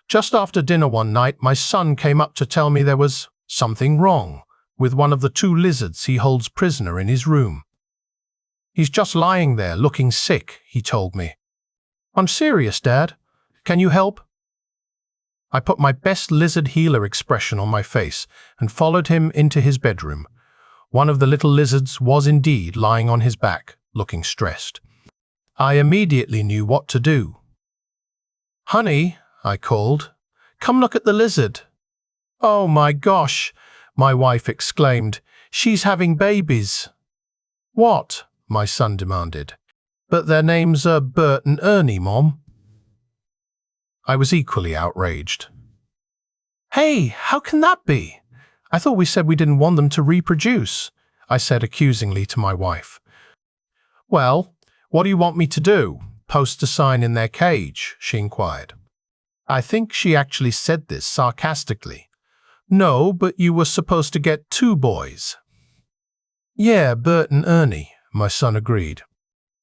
Just after dinner one night, my son came up to tell me there was something wrong with one of the two lizards he holds prisoner in his room. He's just lying there looking sick, he told me. I'm serious, Dad. Can you help? I put my best lizard healer expression on my face and followed him into his bedroom. One of the little lizards was indeed lying on his back, looking stressed. I immediately knew what to do. Honey, I called, come look at the lizard. Oh my gosh, my wife exclaimed. She's having babies. What? My son demanded. But their names are Bert and Ernie, Mom. I was equally outraged. Hey, how can that be? I thought we said we didn't want them to reproduce, I said accusingly to my wife. Well, what do you want me to do? Post a sign in their cage? She inquired. I think she actually said this sarcastically. No, but you were supposed to get 2 boys. Yeah, Bert and Ernie, my son agreed.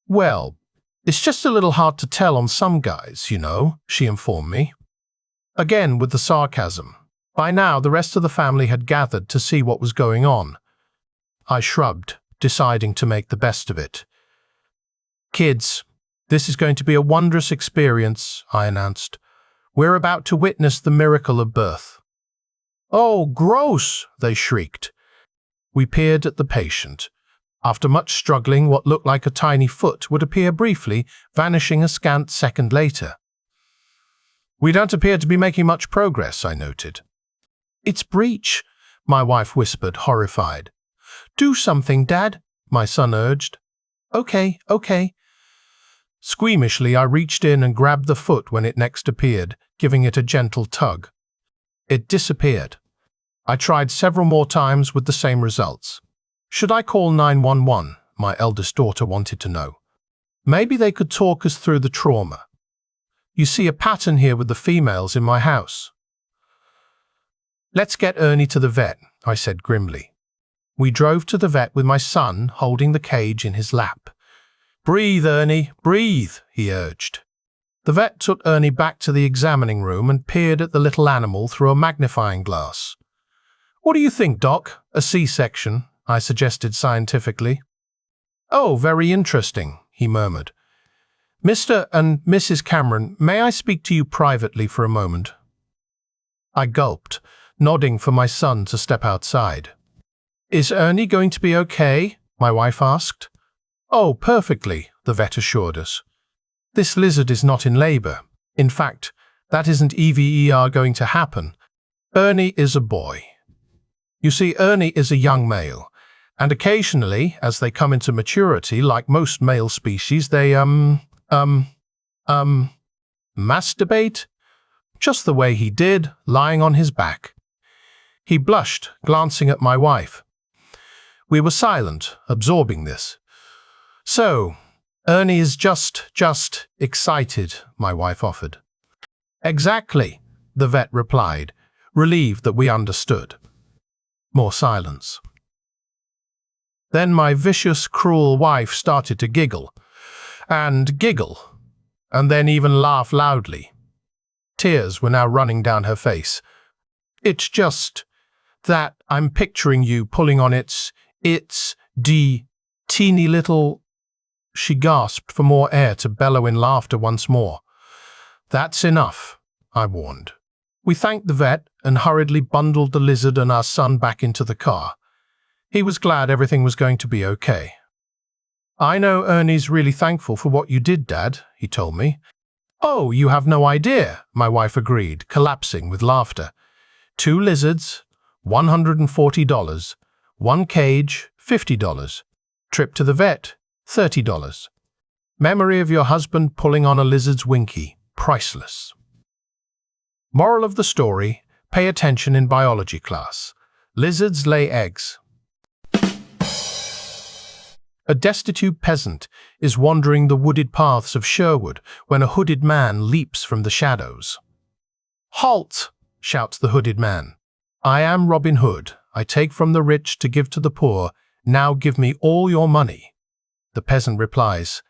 Well, it's just a little hard to tell on some guys, you know, she informed me. Again with the sarcasm. By now, the rest of the family had gathered to see what was going on. I shrugged, deciding to make the best of it. Kids, this is going to be a wondrous experience, I announced. We're about to witness the miracle of birth. Oh, gross, they shrieked. We peered at the patient. After much struggling, what looked like a tiny foot would appear briefly, vanishing a scant second later. We don't appear to be making much progress, I noted. It's breech, my wife whispered, horrified. Do something, Dad, my son urged. Okay. Squeamishly, I reached in and grabbed the foot when it next appeared, giving it a gentle tug. It disappeared. I tried several more times with the same results. Should I call 911? My eldest daughter wanted to know. Maybe they could talk us through the trauma. You see a pattern here with the females in my house. Let's get Ernie to the vet, I said grimly. We drove to the vet with my son holding the cage in his lap. Breathe, Ernie, breathe, he urged. The vet took Ernie back to the examining room and peered at the little animal through a magnifying glass. What do you think, Doc? A C-section, I suggested scientifically. Oh, very interesting, he murmured. Mr. and Mrs. Cameron, may I speak to you privately for a moment? I gulped, nodding for my son to step outside. Is Ernie going to be okay? My wife asked. Oh, perfectly, the vet assured us. This lizard is not in labor. In fact, that isn't EVER going to happen. Ernie is a boy. You see, Ernie is a young male, and occasionally, as they come into maturity, like most male species, they, masturbate? Just the way he did, lying on his back. He blushed, glancing at my wife. We were silent, absorbing this. So, Ernie is just excited, my wife offered. Exactly, the vet replied, relieved that we understood. More silence. Then my vicious, cruel wife started to giggle, and then even laugh loudly. Tears were now running down her face. It's just that I'm picturing you pulling on its teeny little... She gasped for more air to bellow in laughter once more. That's enough, I warned. We thanked the vet and hurriedly bundled the lizard and our son back into the car. He was glad everything was going to be okay. I know Ernie's really thankful for what you did, Dad, he told me. Oh, you have no idea, my wife agreed, collapsing with laughter. 2 lizards, $140. 1 cage, $50. Trip to the vet, $30. Memory of your husband pulling on a lizard's winky, priceless. Moral of the story, pay attention in biology class. Lizards lay eggs. A destitute peasant is wandering the wooded paths of Sherwood when a hooded man leaps from the shadows. Halt! Shouts the hooded man. I am Robin Hood. I take from the rich to give to the poor. Now give me all your money. The peasant replies,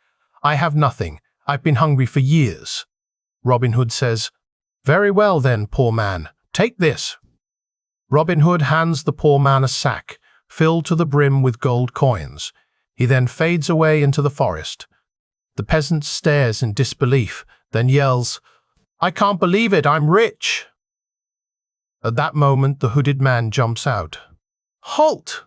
I have nothing. I've been hungry for years. Robin Hood says, Very well then, poor man, take this. Robin Hood hands the poor man a sack, filled to the brim with gold coins. He then fades away into the forest. The peasant stares in disbelief, then yells, "I can't believe it, I'm rich!" At that moment, the hooded man jumps out. "Halt!"